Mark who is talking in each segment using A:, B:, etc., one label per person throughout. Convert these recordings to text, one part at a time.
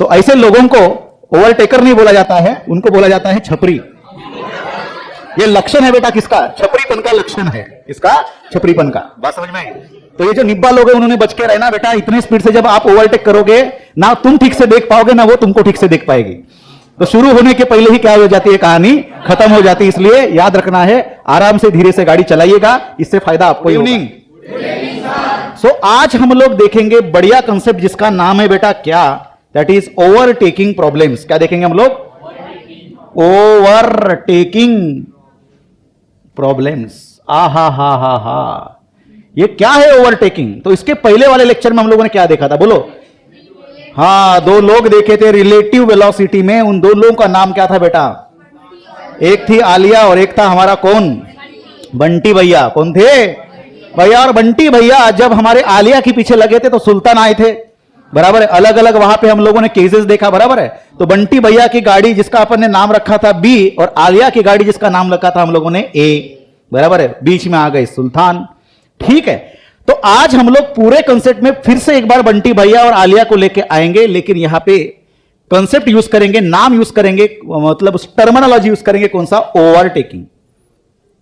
A: तो ऐसे लोगों को ओवरटेकर नहीं बोला जाता है, उनको बोला जाता है छपरी। ये लक्षण है बेटा किसका? छपरीपन का लक्षण है। इसका छपरीपन का। बात समझ में आई? तो ये जो निब्बा लोग हैं उन्होंने बच के रहना बेटा। इतने स्पीड से जब आप ओवरटेक करोगे ना तुम ठीक से देख पाओगे ना वो तुमको ठीक से देख पाएगी। तो शुरू होने के पहले ही क्या हो जाती है, कहानी खत्म हो जाती है। इसलिए याद रखना है, आराम से धीरे से गाड़ी चलाइएगा, इससे फायदा आपको ही होगा। सो आज हम लोग देखेंगे बढ़िया कंसेप्ट जिसका नाम है बेटा क्या, दैट इज ओवरटेकिंग प्रॉब्लम्स। क्या देखेंगे हम लोग? Overtaking problems. हा। ये क्या है ओवरटेकिंग? तो इसके पहले वाले लेक्चर में हम लोगों ने क्या देखा था, बोलो? हाँ, दो लोग देखे थे रिलेटिव वेलोसिटी में। उन दो लोगों का नाम क्या था बेटा? एक थी आलिया और एक था हमारा कौन? बंटी भैया। कौन थे भैया? और बंटी भैया जब हमारे आलिया के पीछे लगे थे तो सुल्तान आए थे, बराबर है। अलग अलग वहां पे हम लोगों ने केसेस देखा, बराबर है। तो बंटी भैया की गाड़ी जिसका अपन ने नाम रखा था बी और आलिया की गाड़ी जिसका नाम रखा था हम लोगों ने ए, बराबर है। बीच में आ गए सुल्तान, ठीक है। तो आज हम लोग पूरे कंसेप्ट में फिर से एक बार बंटी भैया और आलिया को लेके आएंगे, लेकिन यहां पे कंसेप्ट यूज करेंगे, नाम यूज करेंगे, मतलब टर्मिनोलॉजी यूज करेंगे। कौन सा? ओवरटेकिंग।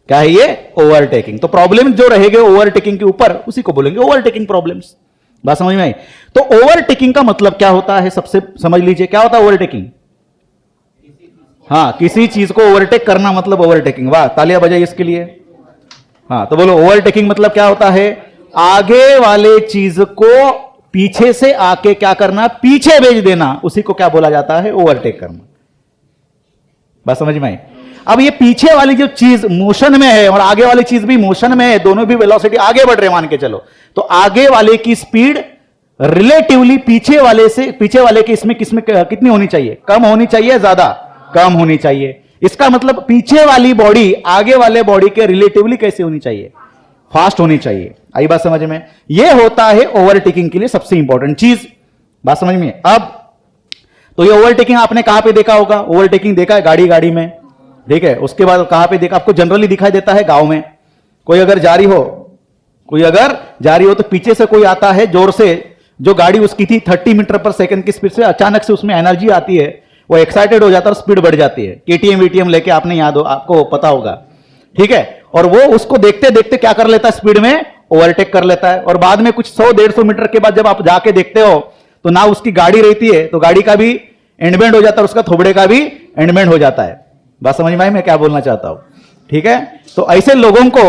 A: क्या है ये? ओवरटेकिंग। तो प्रॉब्लम जो रहेंगे ओवरटेकिंग के ऊपर उसी को बोलेंगे ओवरटेकिंग प्रॉब्लम्स। बात समझ में आई? तो ओवरटेकिंग का मतलब क्या होता है, सबसे समझ लीजिए क्या होता है ओवरटेकिंग। हाँ, किसी चीज को ओवरटेक करना मतलब ओवरटेकिंग। वाह, तालियां बजाइए इसके लिए। हाँ, तो बोलो ओवरटेकिंग मतलब क्या होता है? आगे वाले चीज को पीछे से आके क्या करना? पीछे भेज देना। उसी को क्या बोला जाता है? ओवरटेक करना। बात समझ में आई? अब ये पीछे वाली जो चीज मोशन में है और आगे वाली चीज भी मोशन में है, दोनों भी वेलोसिटी आगे बढ़ रहे मान के चलो, तो आगे वाले की स्पीड रिलेटिवली पीछे वाले के इसमें कितनी होनी चाहिए? कम होनी चाहिए, ज्यादा? कम होनी चाहिए। इसका मतलब पीछे वाली बॉडी आगे वाले बॉडी के रिलेटिवली कैसे होनी चाहिए? फास्ट होनी चाहिए। आई बात समझ में? यह होता है ओवरटेकिंग के लिए सबसे इंपॉर्टेंट चीज। बात समझ में? अब तो ये ओवरटेकिंग आपने कहां पे देखा होगा? ओवरटेकिंग देखा है गाड़ी में, ठीक है। उसके बाद कहां पे देखा? आपको जनरली दिखाई देता है गांव में। कोई अगर जा रही हो तो पीछे से कोई आता है जोर से, जो गाड़ी उसकी थी 30 मीटर पर सेकंड की स्पीड से, अचानक से उसमें एनर्जी आती है, वो एक्साइटेड हो जाता है और स्पीड बढ़ जाती है। केटीएम वीटीएम लेके आपने याद हो, आपको पता होगा, ठीक है। और वो उसको देखते देखते क्या कर लेता है? स्पीड में ओवरटेक कर लेता है। और बाद में कुछ 100-150 मीटर के बाद जब आप जाके देखते हो तो ना उसकी गाड़ी रहती है, तो गाड़ी का भी एंडबेंड हो जाता है, उसका थोबड़े का भी एंडबेंड हो जाता है। बात समझ में आई मैं क्या बोलना चाहता हूं? ठीक है। तो ऐसे लोगों को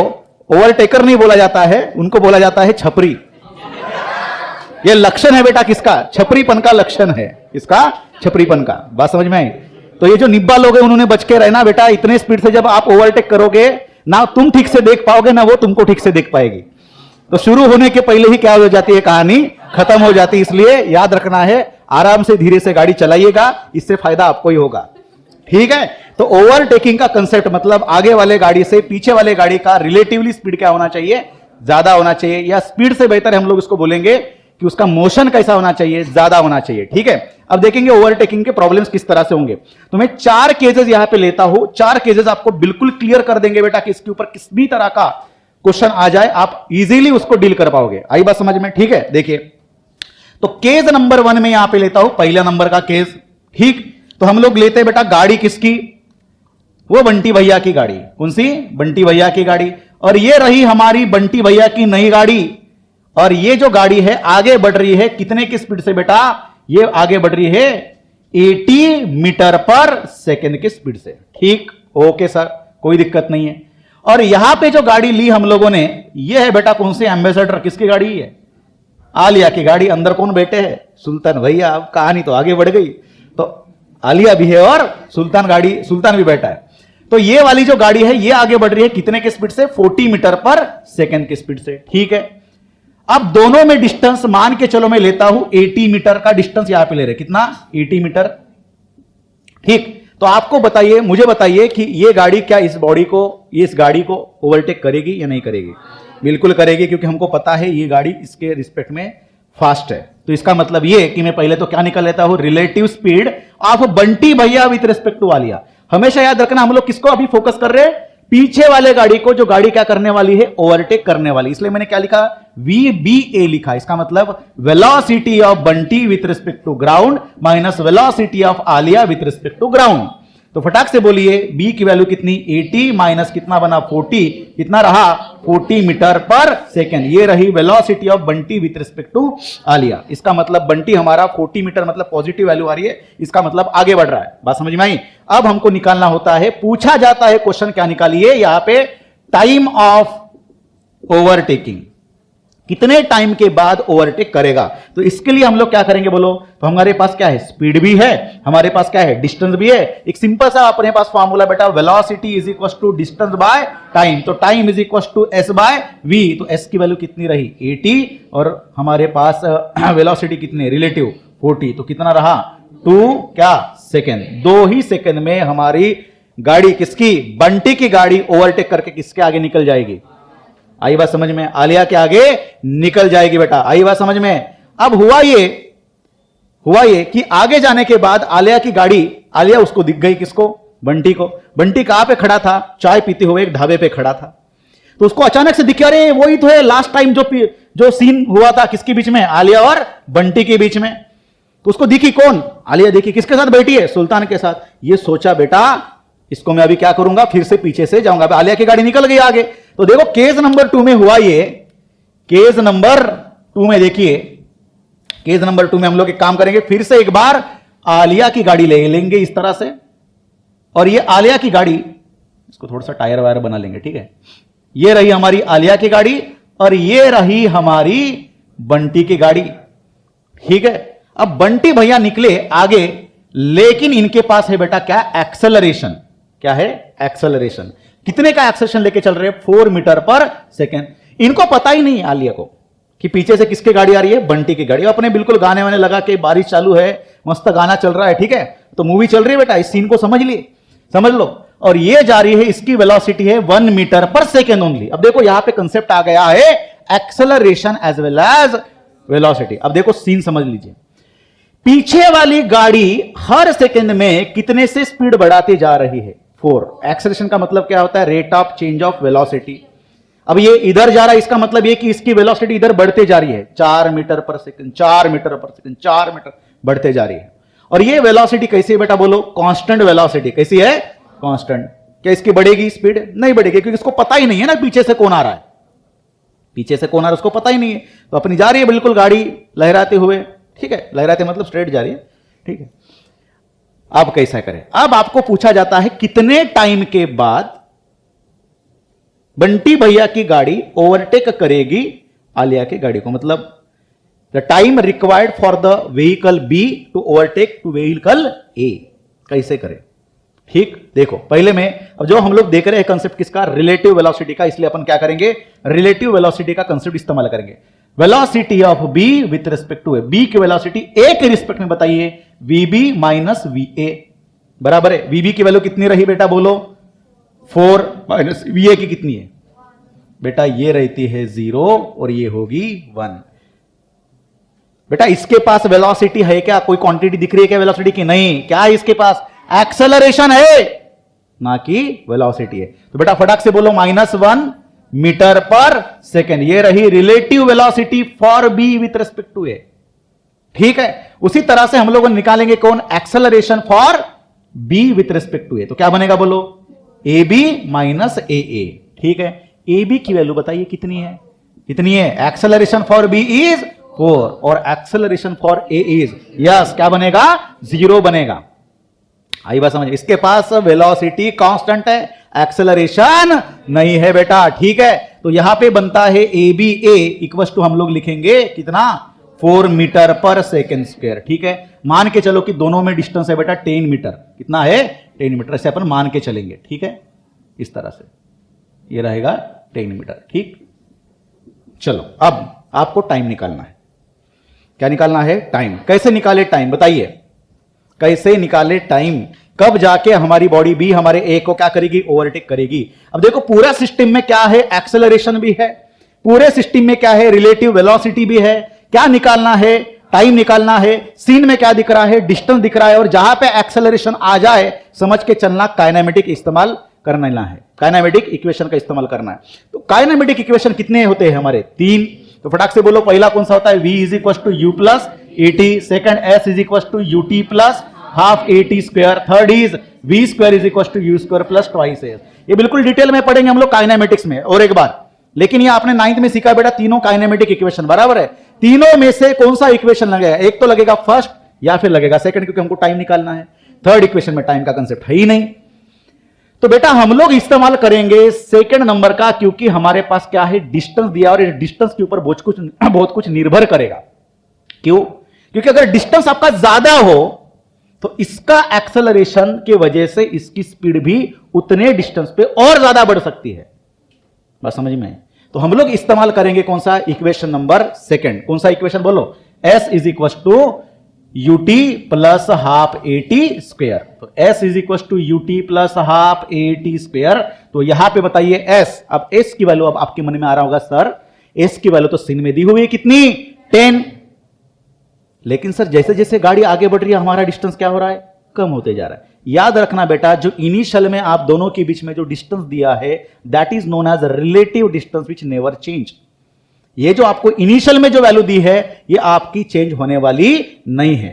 A: ओवरटेकर नहीं बोला जाता है, उनको बोला जाता है छपरी। ये लक्षण है बेटा किसका? छपरीपन का लक्षण है। इसका छपरीपन का। बात समझ में आई? तो ये जो निब्बा लोग हैं उन्होंने बच के रहना बेटा। इतने स्पीड से जब आप ओवरटेक करोगे ना तुम ठीक से देख पाओगे ना वो तुमको ठीक से देख पाएगी। तो शुरू होने के पहले ही क्या हो जाती है, कहानी खत्म हो जाती है। इसलिए याद रखना है, आराम से धीरे से गाड़ी चलाइएगा, इससे फायदा आपको ही होगा, ठीक है। तो ओवरटेकिंग का कंसेप्ट मतलब आगे वाले गाड़ी से पीछे वाले गाड़ी का रिलेटिवली स्पीड क्या होना चाहिए? ज्यादा होना चाहिए, या स्पीड से बेहतर हम लोग इसको बोलेंगे कि उसका मोशन कैसा होना चाहिए? ज्यादा होना चाहिए, ठीक है। अब देखेंगे ओवरटेकिंग के प्रॉब्लम्स किस तरह से होंगे। तो मैं 4 केसेस यहां पे लेता हूं, 4 केसेस आपको बिल्कुल क्लियर कर देंगे बेटा कि इसके ऊपर किस भी तरह का क्वेश्चन आ जाए आप इजीली उसको डील कर पाओगे। आई बात समझ में? ठीक है। देखिए, तो केस नंबर 1 में यहां पे लेता हूं पहला नंबर का केस, ठीक। तो हम लोग लेते हैं बेटा गाड़ी किसकी? वो बंटी भैया की गाड़ी। कौन सी? बंटी भैया की गाड़ी। और ये रही हमारी बंटी भैया की नई गाड़ी। और ये जो गाड़ी है आगे बढ़ रही है कितने की स्पीड से बेटा? ये आगे बढ़ रही है 80 मीटर पर सेकंड की स्पीड से, ठीक। ओके सर, कोई दिक्कत नहीं है। और यहां पे जो गाड़ी ली हम लोगों ने, ये है बेटा कौन सी? एम्बेसडर। किसकी गाड़ी है? आलिया की गाड़ी। अंदर कौन बैठे हैं? सुल्तान भैया। अब कहानी तो आगे बढ़ गई, तो आलिया भी है और सुल्तान भी बैठा है। तो ये वाली जो गाड़ी है ये आगे बढ़ रही है कितने की स्पीड से? 40 मीटर पर सेकंड की स्पीड से, ठीक है। अब दोनों में डिस्टेंस मान के चलो मैं लेता हूं 80 मीटर का डिस्टेंस यहां पे ले रहे। कितना? 80 मीटर, ठीक। तो आपको बताइए, मुझे बताइए कि ये गाड़ी क्या इस गाड़ी को ओवरटेक करेगी या नहीं करेगी? बिल्कुल करेगी, क्योंकि हमको पता है ये गाड़ी इसके रिस्पेक्ट में फास्ट है। तो इसका मतलब ये कि मैं पहले तो क्या निकल लेता हूं? रिलेटिव स्पीड ऑफ बंटी भैया विथ रिस्पेक्ट टू आलिया। हमेशा याद रखना, हम लोग किसको अभी फोकस कर रहे हैं? पीछे वाले गाड़ी को, जो गाड़ी क्या करने वाली है, ओवरटेक करने वाली, इसलिए मैंने क्या लिखा, VBA लिखा। इसका मतलब velocity of Bunty with respect to ground minus velocity of Alia with respect to ground. तो फटाक से बोलिए B की वैल्यू कितनी, 80 माइनस कितना बना 40, कितना रहा 40 मीटर पर सेकेंड। ये रही velocity of Bunty with respect to Alia. इसका मतलब बंटी हमारा 40 मीटर मतलब पॉजिटिव वैल्यू आ रही है, इसका मतलब आगे बढ़ रहा है। बात समझ में आई? अब हमको निकालना होता है, पूछा जाता है क्वेश्चन, क्या निकालिए यहां पे, टाइम ऑफ ओवरटेकिंग, कितने टाइम के बाद ओवरटेक करेगा। तो इसके लिए हम लोग क्या करेंगे बोलो, तो हमारे पास क्या है, स्पीड भी है, हमारे पास क्या है, डिस्टेंस भी है। एक सिंपल सा अपने पास फॉर्मूला बेटा, velocity is equal to distance by time. तो time is equal to s by v। तो s की वैल्यू कितनी रही 80 और हमारे पास वेलोसिटी कितनी रिलेटिव 40, तो कितना रहा 2 क्या सेकेंड। 2 ही सेकेंड में हमारी गाड़ी, किसकी, बंटी की गाड़ी ओवरटेक करके किसके आगे निकल जाएगी। आई बात समझ में, आलिया के आगे निकल जाएगी बेटा। आई बात समझ में। अब हुआ ये कि आगे जाने के बाद आलिया की गाड़ी, आलिया उसको दिख गई, किसको, बंटी को। बंटी कहां पे खड़ा था, चाय पीते हुए एक ढाबे पे खड़ा था। तो उसको अचानक से दिखे, अरे वही तो है लास्ट टाइम जो सीन हुआ था, किसके बीच में, आलिया और बंटी के बीच में। तो उसको दिखी कौन, आलिया दिखी, किसके साथ बैठी है, सुल्तान के साथ। ये सोचा बेटा इसको मैं अभी क्या करूंगा, फिर से पीछे से जाऊंगा। आलिया की गाड़ी निकल गई आगे। तो देखो केस नंबर 2 में हुआ ये, केस नंबर 2 में देखिए, केस नंबर 2 में हम लोग एक काम करेंगे, फिर से एक बार आलिया की गाड़ी ले लेंगे इस तरह से, और ये आलिया की गाड़ी, इसको थोड़ा सा टायर वायर बना लेंगे, ठीक है। ये रही हमारी आलिया की गाड़ी और ये रही हमारी बंटी की गाड़ी, ठीक है। अब बंटी भैया निकले आगे, लेकिन इनके पास है बेटा क्या, एक्सेलरेशन। क्या है, एक्सेलरेशन। कितने का एक्सेलरेशन लेके चल रहे हैं, 4 मीटर पर सेकेंड। इनको पता ही नहीं है आलिया को कि पीछे से किसकी गाड़ी आ रही है, बंटी की गाड़ी। अपने बिल्कुल गाने वाने लगा के, बारिश चालू है, मस्त गाना चल रहा है, ठीक है, तो मूवी चल रही है बेटा, इस सीन को समझ लिए, समझ लो। और ये जा रही है, इसकी वेलोसिटी है 1 मीटर पर सेकेंड ओनली। अब देखो यहां पे कंसेप्ट आ गया है acceleration as well as velocity. अब देखो सीन समझ लीजिए, पीछे वाली गाड़ी हर सेकेंड में कितने से स्पीड बढ़ाती जा रही है, 4। एक्सेलरेशन का मतलब क्या होता है, rate of change of velocity. अब ये इधर जा रहा है, इसका मतलब ये कि इसकी वेलोसिटी इधर बढ़ते जा रही है, 4 मीटर पर सेकंड, 4 मीटर पर सेकंड, 4 मीटर बढ़ते जा रही है। और ये वेलोसिटी कैसी है बेटा बोलो, कांस्टेंट वेलोसिटी। कैसी है, कांस्टेंट। क्या इसकी बढ़ेगी स्पीड, नहीं बढ़ेगी, क्योंकि इसको पता ही नहीं है ना पीछे से कौन आ रहा है, पीछे से कौन आ रहा है उसको पता ही नहीं है। तो अपनी जा रही है बिल्कुल गाड़ी लहराते हुए, ठीक है, लहराते मतलब स्ट्रेट जा रही है, ठीक है। अब कैसा करें, अब आपको पूछा जाता है कितने टाइम के बाद बंटी भैया की गाड़ी ओवरटेक करेगी आलिया की गाड़ी को। मतलब the time required for the vehicle B to overtake to vehicle A, कैसे करें। ठीक, देखो पहले में, अब जो हम लोग देख रहे हैं कंसेप्ट किसका, रिलेटिव वेलोसिटी का, इसलिए अपन क्या करेंगे, रिलेटिव वेलोसिटी का कंसेप्ट इस्तेमाल करेंगे। Velocity of B with respect to A, B की वेलोसिटी ए के रिस्पेक्ट में बताइए, वीबी माइनस वीए बराबर है। वीबी की वैल्यू कितनी रही बेटा बोलो, 4 माइनस वीए की कितनी है बेटा, ये रहती है 0 और ये होगी 1। बेटा इसके पास वेलोसिटी है क्या, कोई क्वांटिटी दिख रही है क्या वेलोसिटी की, नहीं। क्या है इसके पास, एक्सेलरेशन है, ना कि वेलोसिटी है। तो बेटा फटाक से बोलो -1 मीटर पर सेकेंड। ये रही relative velocity for B with respect to A, ठीक है। उसी तरह से हम लोग निकालेंगे कौन, acceleration for B with respect to A. तो क्या बनेगा बोलो, ए बी माइनस ए ए, ठीक है। ए बी की वैल्यू बताइए कितनी है, कितनी है, एक्सेलरेशन फॉर बी इज 4 और acceleration for a is, yes क्या बनेगा, 0 बनेगा। आई बात समझ, इसके पास वेलोसिटी कांस्टेंट है, एक्सेलरेशन नहीं है बेटा, ठीक है। तो यहां पे बनता है A B A equal to, हम लोग लिखेंगे कितना, 4 मीटर पर सेकेंड स्क्वायर, ठीक है। मान के चलो कि दोनों में डिस्टेंस है बेटा 10 मीटर, कितना है 10 मीटर, ऐसे अपन मान के चलेंगे, ठीक है। इस तरह से ये रहेगा 10 मीटर, ठीक। चलो अब आपको टाइम निकालना है, क्या निकालना है, टाइम। कैसे निकाले टाइम बताइए, कैसे निकाले टाइम, कब जाके हमारी बॉडी भी हमारे ए को क्या करेगी, ओवरटेक करेगी। अब देखो पूरा सिस्टम में क्या है, एक्सेलरेशन भी है, पूरे सिस्टम में क्या है, रिलेटिव वेलोसिटी भी है। क्या निकालना है, टाइम निकालना है। सीन में क्या दिख रहा है, डिस्टेंस दिख रहा है, और जहां पे एक्सेलरेशन आ जाए समझ के चलना, काइनेमेटिक इस्तेमाल करना है, काइनेमेटिक इक्वेशन का इस्तेमाल करना है। तो काइनेमेटिक इक्वेशन कितने होते हैं हमारे? 3। तो फटाक से बोलो, पहला कौन सा होता है? v is equal to u plus AT, second s is equal to u T plus half AT square, third is v square is equal to u square plus twice S. ये बिल्कुल डिटेल में पढ़ेंगे हम लोग kinematics में और एक बार, लेकिन ये आपने 9th में सीखा बेटा, तीनों काइनेमेटिक इक्वेशन, बराबर है। तीनों में से कौन सा इक्वेशन लगेगा? एक तो लगेगा फर्स्ट या फिर लगेगा सेकंड, क्योंकि हमको टाइम निकालना है। थर्ड इक्वेशन में टाइम का कंसेप्ट है ही नहीं। तो बेटा हम लोग इस्तेमाल करेंगे सेकंड नंबर का, क्योंकि हमारे पास क्या है? डिस्टेंस दिया, और डिस्टेंस के ऊपर बहुत कुछ निर्भर करेगा। क्यों? क्योंकि अगर डिस्टेंस आपका ज्यादा हो तो इसका एक्सेलरेशन के वजह से इसकी स्पीड भी उतने डिस्टेंस पे और ज्यादा बढ़ सकती है। बात समझ में? तो हम लोग इस्तेमाल करेंगे कौन सा? Equation number second. कौन सा इक्वेशन बोलो? s is equal to u T plus half A T square. तो s is equal to u T plus half A T square. तो यहां पे बताइए s, अब s की वैल्यू अब आपके मन में आ रहा होगा, सर s की वैल्यू तो सीन में दी हुई है कितनी? 10। लेकिन सर जैसे जैसे गाड़ी आगे बढ़ रही है हमारा डिस्टेंस क्या हो रहा है? कम होते जा रहा है। याद रखना बेटा, जो इनिशियल में आप दोनों के बीच में जो डिस्टेंस दिया है that is known as relative distance which never change. ये जो आपको इनिशियल में जो वैल्यू दी है ये आपकी चेंज होने वाली नहीं है,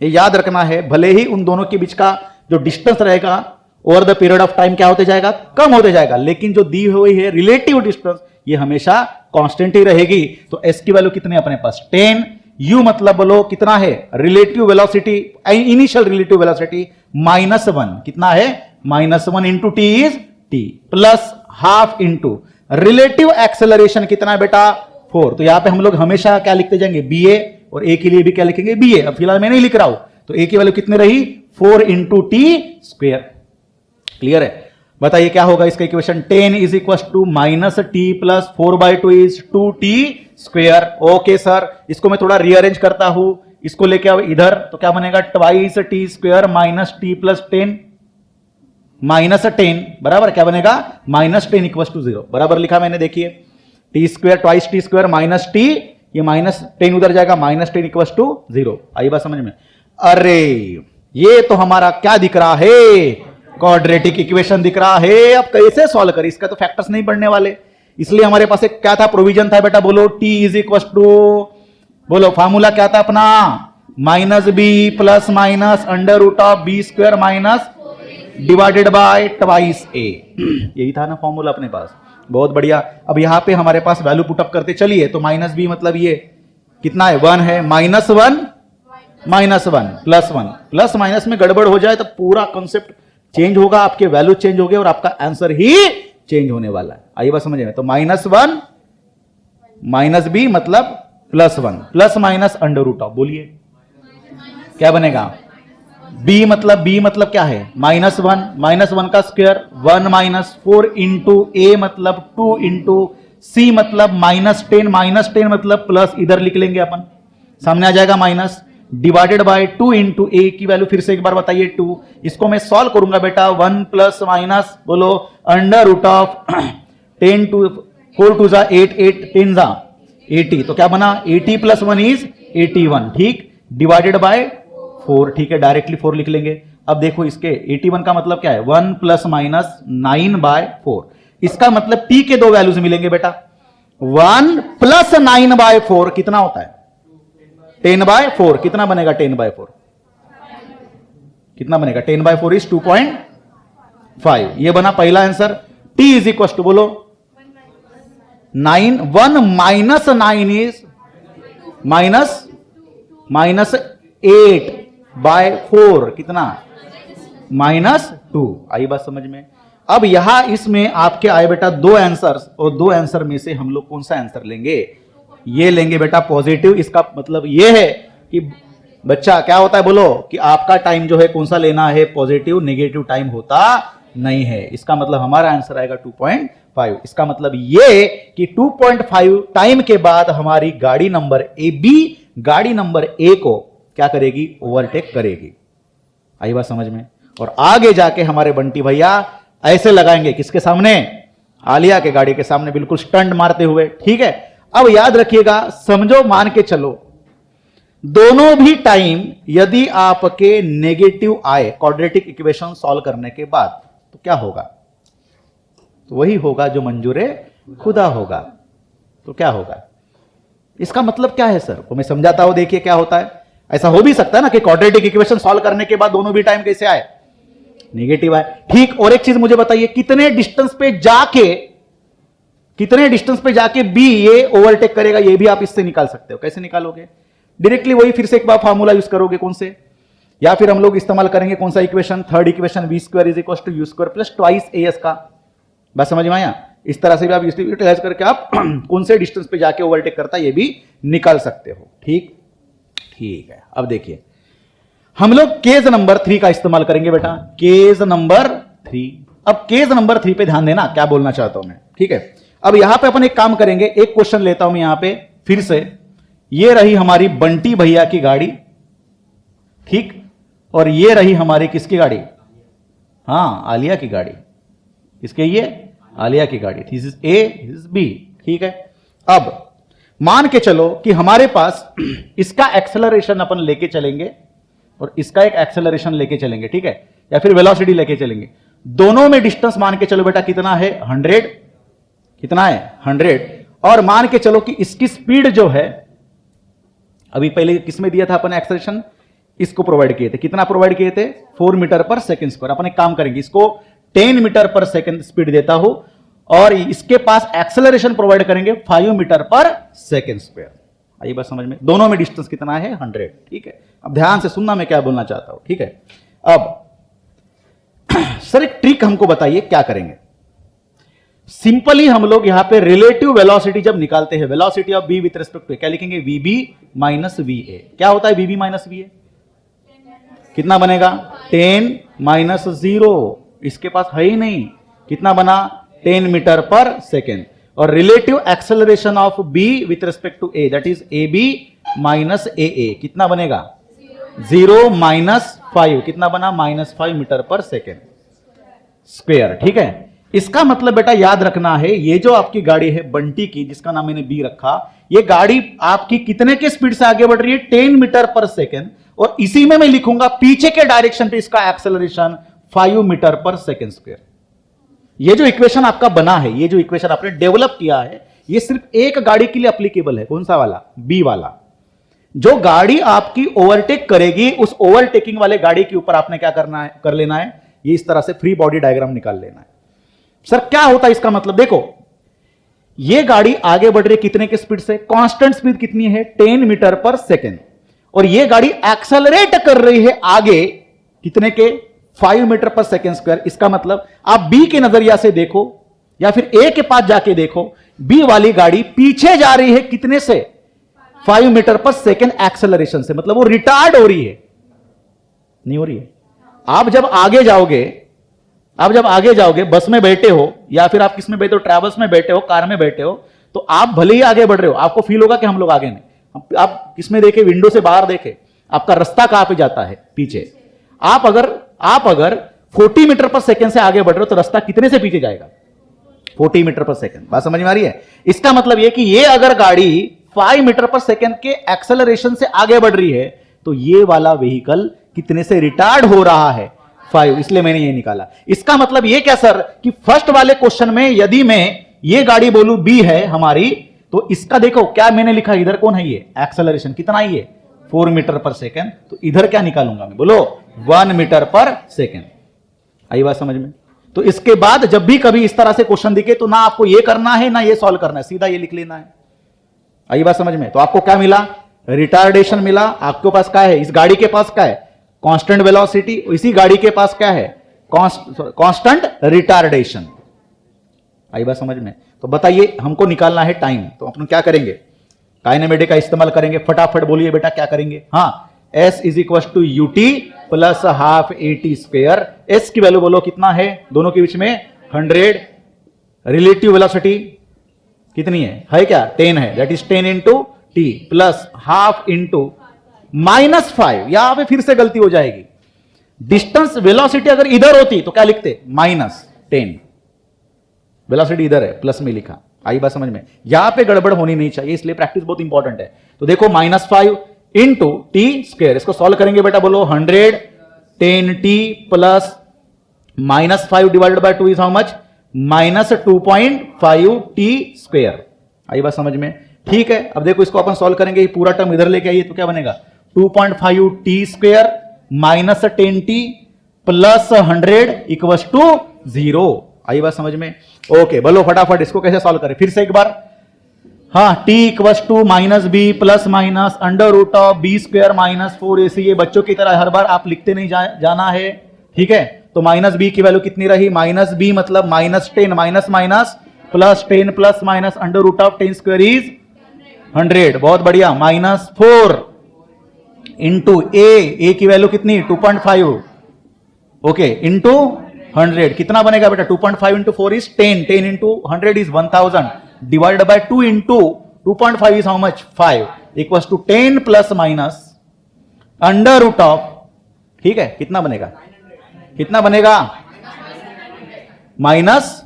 A: ये याद रखना है। भले ही उन दोनों के बीच का जो डिस्टेंस रहेगा over the period of time क्या होते जाएगा? कम होते जाएगा, लेकिन जो दी हुई है रिलेटिव डिस्टेंस ये हमेशा कांस्टेंट ही रहेगी। तो s की वैल्यू कितनी है अपने पास? 10। u मतलब बोलो कितना है? Relative velocity, initial relative velocity -1। कितना है? -1 into T is T plus half into relative acceleration कितना है बेटा? 4। तो यहां पे हम लोग हमेशा क्या लिखते जाएंगे? ba, और a के लिए भी क्या लिखेंगे? ba। अब फिलहाल मैं नहीं लिख रहा हूं, तो a की वैल्यू कितनी रही? 4 इंटू टी स्क्वेयर। क्लियर है? बताइए क्या होगा इसका equation? 10 is equal to minus T plus 4/2 is 2t square. Okay sir, इसको मैं थोड़ा रीअरेंज करता हूं, इसको लेके आओ इधर, तो क्या बनेगा? Twice T square minus T plus 10 -10 बराबर क्या बनेगा? -10 इक्वल टू 0। बराबर लिखा मैंने, देखिए T square twice T square minus T, ये -10 उधर जाएगा, -10 इक्वल टू 0। आई बात समझ में? अरे ये तो हमारा क्या दिख रहा है? क्वाड्रेटिक इक्वेशन दिख रहा है। अब कैसे सॉल्व करें? इसका तो फैक्टर्स नहीं बढ़ने वाले, इसलिए हमारे पास एक क्या था? प्रोविजन था बेटा, बोलो t इज इक्वल टू, बोलो फॉर्मूला क्या था अपना? -b plus minus under root of B square minus divided by twice a। यही था ना फॉर्मूला अपने पास। बहुत बढ़िया। अब यहां पे हमारे पास वैल्यू पुटअप करते चलिए, तो -b मतलब ये कितना है? 1 है, -1 प्लस 1, प्लस माइनस में गड़बड़ हो जाए तो पूरा कॉन्सेप्ट चेंज होगा, आपके वैल्यू चेंज हो गए और आपका आंसर ही चेंज होने वाला है। आइए बात समझ में? तो -1 -b मतलब +1 plus minus under root of, बोलिए क्या बनेगा? b मतलब क्या है? -1 का स्क्वायर 1 -4 इंटू a मतलब 2 इंटू c मतलब -10 मतलब प्लस, इधर लिख लेंगे अपन, सामने आ जाएगा माइनस, डिवाइडेड बाय 2 इंटू ए की वैल्यू फिर से एक बार बताइए 2। इसको मैं सॉल्व करूंगा बेटा, 1 प्लस माइनस बोलो under root of 10 two 4 two जा 8 8 10 जा 80, तो क्या बना? 80 प्लस 1 इज 81, ठीक, डिवाइडेड बाय 4, ठीक है, डायरेक्टली 4 लिख लेंगे। अब देखो इसके 81 का मतलब क्या है? 1 प्लस माइनस 9/4। इसका मतलब t के दो वैल्यूज मिलेंगे बेटा, 1 प्लस 9/4 कितना होता है? 10/4। कितना बनेगा 10/4? कितना बनेगा? 10/4 इज 2.5। ये बना पहला answer. t is equal to बोलो 9, 1 माइनस 9 इज माइनस 8/4 कितना? -2। आई बात समझ में? अब यहां इसमें आपके आए बेटा दो आंसर्स, और दो आंसर में से हम लोग कौन सा आंसर लेंगे? ये लेंगे बेटा पॉजिटिव। इसका मतलब ये है कि बच्चा क्या होता है बोलो, कि आपका टाइम जो है कौन सा लेना है? पॉजिटिव, नेगेटिव टाइम होता नहीं है। इसका मतलब हमारा आंसर आएगा 2.5। इसका मतलब ये कि 2.5 टाइम के बाद हमारी गाड़ी नंबर गाड़ी नंबर ए को क्या करेगी? ओवरटेक करेगी। आई बात समझ में? और आगे जाके हमारे बंटी भैया ऐसे लगाएंगे, किसके सामने? आलिया के गाड़ी के सामने, बिल्कुल स्टंट मारते हुए, ठीक है। अब याद रखिएगा, समझो, मान के चलो दोनों भी टाइम यदि आपके नेगेटिव आए क्वाड्रेटिक इक्वेशन सॉल्व करने के बाद, तो क्या होगा? तो वही होगा जो मंजूरे खुदा होगा। तो क्या होगा, इसका मतलब क्या है सर? तो मैं समझाता हूं, देखिए क्या होता है। ऐसा हो भी सकता है ना कि क्वाड्रेटिक इक्वेशन सॉल्व करने के बाद दोनों भी टाइम कैसे आए, नेगेटिव आए। ठीक, और एक चीज मुझे बताइए, कितने डिस्टेंस पे जाके बी ये ओवरटेक करेगा, ये भी आप इससे निकाल सकते हो। कैसे निकालोगे? डायरेक्टली वही फिर से एक बार फॉर्मूला यूज करोगे। कौन से? या फिर हम लोग इस्तेमाल करेंगे कौन सा equation, third equation, V square is equal to u square plus twice AS का। बात समझ में आया? इस तरह से भी आप यूटिलाइज करके आप कौन से डिस्टेंस पे जाके ओवरटेक करता है ये भी निकाल सकते हो। ठीक है, अब देखिए हम लोग केस नंबर 3 का इस्तेमाल करेंगे बेटा। Case number 3। अब केस नंबर 3 पे ध्यान देना, क्या बोलना चाहता हूं मैं। ठीक है, अब यहां पे अपन एक काम करेंगे, एक क्वेश्चन लेता हूं मैं यहां पे फिर से। ये रही हमारी बंटी भैया की गाड़ी, ठीक, और ये रही हमारी किसकी गाड़ी? हाँ, आलिया की गाड़ी। किसके? ये आलिया की गाड़ी। This is A, this is B. ठीक है, अब मान के चलो कि हमारे पास इसका एक्सेलरेशन अपन लेके चलेंगे और इसका एक एक्सेलरेशन लेके चलेंगे, ठीक है, या फिर वेलोसिटी लेके चलेंगे। दोनों में डिस्टेंस मान के चलो बेटा कितना है? 100। कितना है? 100। और मान के चलो कि इसकी स्पीड जो है, अभी पहले किसमें दिया था अपन एक्सेलरेशन? इसको प्रोवाइड किए थे। कितना प्रोवाइड किए थे? 4 मीटर पर सेकेंड स्क्वायर। अपन एक काम करेंगे, इसको 10 मीटर पर सेकेंड स्पीड देता हूं और इसके पास एक्सेलरेशन प्रोवाइड करेंगे 5 मीटर पर सेकेंड स्क्वायर। आइए बस समझ में, दोनों में डिस्टेंस कितना है? 100। ठीक है, अब ध्यान से सुनना मैं क्या बोलना चाहता हूं। ठीक है, अब सर एक ट्रिक हमको बताइए, क्या करेंगे? सिंपली हम लोग यहां पे रिलेटिव वेलोसिटी जब निकालते हैं, velocity of B with respect to, क्या लिखेंगे? VB minus VA. क्या होता है वीबी माइनस वीए? कितना बनेगा? 10 माइनस 0। इसके पास है ही नहीं। कितना बना? 10 मीटर पर सेकेंड। और relative acceleration of B with respect to A, that is A B minus A A. कितना बनेगा? 0 माइनस 5। कितना बना? -5 मीटर पर सेकेंड स्क्वायर। ठीक है, इसका मतलब बेटा याद रखना है, ये जो आपकी गाड़ी है बंटी की, जिसका नाम मैंने बी रखा, ये गाड़ी आपकी कितने के स्पीड से आगे बढ़ रही है? 10 मीटर पर सेकेंड। और इसी में मैं लिखूंगा पीछे के डायरेक्शन पे इसका एक्सेलरेशन 5 मीटर पर सेकेंड स्क्वायर। ये जो इक्वेशन आपका बना है, ये जो इक्वेशन आपने डेवलप किया है, ये सिर्फ एक गाड़ी के लिए एप्लीकेबल है। कौन सा वाला? बी वाला। जो गाड़ी आपकी ओवरटेक करेगी, उस ओवरटेकिंग वाले गाड़ी के ऊपर आपने क्या करना है? कर लेना है ये इस तरह से फ्री बॉडी डायग्राम निकाल लेना है। सर क्या होता है इसका मतलब? देखो, ये गाड़ी आगे बढ़ रही है कितने के स्पीड से? कांस्टेंट स्पीड कितनी है? 10 मीटर पर सेकेंड। और ये गाड़ी एक्सेलरेट कर रही है आगे कितने के? 5 मीटर पर सेकेंड स्क्वायर। इसका मतलब आप बी के नजरिया से देखो या फिर ए के पास जाके देखो, बी वाली गाड़ी पीछे जा रही है कितने से? 5 मीटर पर सेकेंड एक्सेलरेशन से। मतलब वो रिटार्ड हो रही है, नहीं हो रही है। आप जब आगे जाओगे, बस में बैठे हो या फिर आप किस में बैठे हो? ट्रैवल्स में बैठे हो, कार में बैठे हो, तो आप भले ही आगे बढ़ रहे हो, आपको फील होगा कि हम लोग आगे नहीं। आप किसमें देखे? विंडो से बाहर देखे, आपका रास्ता कहां पे जाता है? पीछे। आप अगर 40 मीटर पर सेकेंड से आगे बढ़ रहे हो तो रास्ता कितने से पीछे जाएगा? 40 मीटर पर सेकेंड। बात समझ में आ रही है? इसका मतलब यह कि ये अगर गाड़ी 5 मीटर पर सेकेंड के एक्सेलरेशन से आगे बढ़ रही है तो ये वाला व्हीकल कितने से रिटार्ड हो रहा है? 5। इसलिए मैंने ये निकाला। इसका मतलब ये क्या सर कि फर्स्ट वाले क्वेश्चन में यदि मैं ये गाड़ी बोलूं बी है हमारी, तो इसका देखो क्या मैंने लिखा, इधर कौन है? ये एक्सेलरेशन कितना है? ये 4 मीटर पर सेकेंड। तो इधर क्या निकालूंगा मैं? बोलो 1 मीटर पर सेकेंड। आई बात समझ में? तो इसके बाद जब भी कभी इस तरह से क्वेश्चन दिखे तो ना आपको ये करना है ना ये सॉल्व करना है, सीधा ये लिख लेना है। आई बात समझ में? तो आपको क्या मिला? रिटार्डेशन मिला। आपके पास क्या है? इस गाड़ी के पास क्या है? Constant velocity. इसी गाड़ी के पास क्या है? Constant retardation. आई बात समझ में? तो बताइए हमको निकालना है टाइम, तो अपन क्या करेंगे? काइनेमेटिक का इस्तेमाल करेंगे। फटाफट बोलिए बेटा क्या करेंगे? हाँ, S is equal to UT plus half AT square. S की वैल्यू बोलो कितना है? दोनों के बीच में 100। रिलेटिव वेलोसिटी कितनी है क्या? 10 है। That is 10 into T plus half into -5। यहां पे फिर से गलती हो जाएगी। डिस्टेंस वेलोसिटी अगर इधर होती तो क्या लिखते? -10। वेलोसिटी इधर है, प्लस में लिखा। आई बात समझ में? यहां पे गड़बड़ होनी नहीं चाहिए, इसलिए प्रैक्टिस बहुत इंपॉर्टेंट है। तो देखो -5 इंटू टी स्क्वायर, इसको सॉल्व करेंगे बेटा, बोलो 100 10t plus -5 divided by 2 is how much? Minus 2.5t²। आई बात समझ में? ठीक है, अब देखो इसको अपन सॉल्व करेंगे, ये पूरा टर्म इधर लेके आइए तो क्या बनेगा 2.5t² minus 10t plus 100 equal to 0। आई बात समझ में? ओके, बोलो फटाफट इसको कैसे सॉल्व करें फिर से एक बार। हाँ, t equal to minus B plus minus under root of b² minus 4ac। ये बच्चों की तरह हर बार आप लिखते नहीं जाना है, ठीक है? तो माइनस बी की वैल्यू कितनी रही? माइनस बी मतलब minus 10 minus minus plus 10 plus minus under root of 10² is 100। बहुत बढ़िया। माइनस 4 इंटू ए की वैल्यू कितनी? 2.5। ओके, इंटू 100 कितना बनेगा बेटा? 2.5 into 4 is 10, 10 into 100 is 1000 divide by 2 into 2.5 is how much? 5 equals to 10 plus minus under root of, ठीक है, कितना बनेगा? कितना बनेगा? माइनस।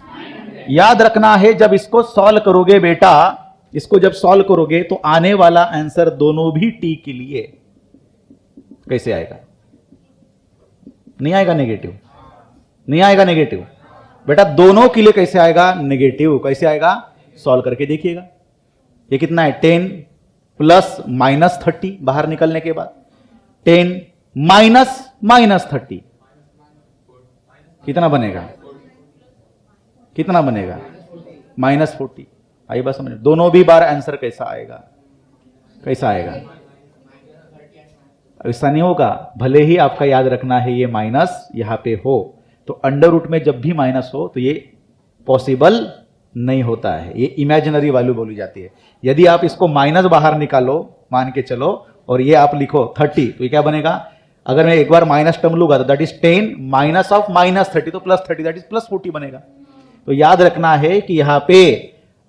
A: याद रखना है जब इसको सॉल्व करोगे बेटा, इसको जब सॉल्व करोगे तो आने वाला आंसर दोनों भी टी के लिए कैसे आएगा? नहीं आएगा नेगेटिव, नहीं आएगा नेगेटिव बेटा। दोनों के लिए कैसे आएगा? नेगेटिव। कैसे आएगा? सॉल्व करके देखिएगा। ये कितना है? 10 प्लस माइनस 30 बाहर निकलने के बाद 10 माइनस माइनस 30 कितना बनेगा? कितना बनेगा? माइनस 40। आई बात समझ? दोनों भी बार आंसर कैसा आएगा? कैसा आएगा? ऐसा नहीं होगा। भले ही आपका याद रखना है ये माइनस यहां पे हो, तो अंडर रूट में जब भी माइनस हो तो ये पॉसिबल नहीं होता है, ये इमेजिनरी वैल्यू बोली जाती है। यदि आप इसको माइनस बाहर निकालो, मान के चलो, और ये आप लिखो 30, तो ये क्या बनेगा? अगर मैं एक बार माइनस टर्म लूंगा तो that is 10 minus of minus 30, तो प्लस 30 दैट इज प्लस 40 बनेगा। तो याद रखना है कि यहां पे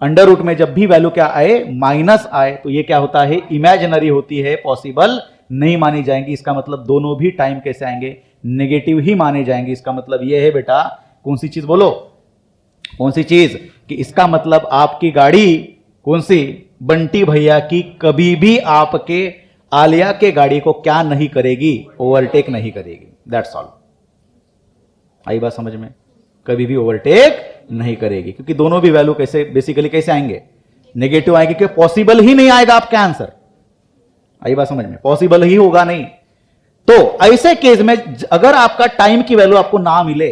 A: अंडर रूट में जब भी वैल्यू क्या आए? माइनस आए, तो ये क्या होता है? इमेजिनरी होती है, पॉसिबल नहीं मानी जाएंगी। इसका मतलब दोनों भी टाइम कैसे आएंगे? नेगेटिव ही माने जाएंगे। इसका मतलब ये है बेटा, कौन सी चीज बोलो? कौन सी चीज? कि इसका मतलब आपकी गाड़ी कौन सी? बंटी भैया की कभी भी आपके आलिया के गाड़ी को क्या नहीं करेगी? ओवरटेक नहीं करेगी। That's all. आई बात समझ में? कभी भी ओवरटेक नहीं करेगी, क्योंकि दोनों भी वैल्यू कैसे बेसिकली कैसे आएंगे? नेगेटिव आएंगे, क्योंकि पॉसिबल ही नहीं आएगा आपका आंसर। आई बात समझ में? पॉसिबल ही होगा नहीं। तो ऐसे केस में अगर आपका टाइम की वैल्यू आपको ना मिले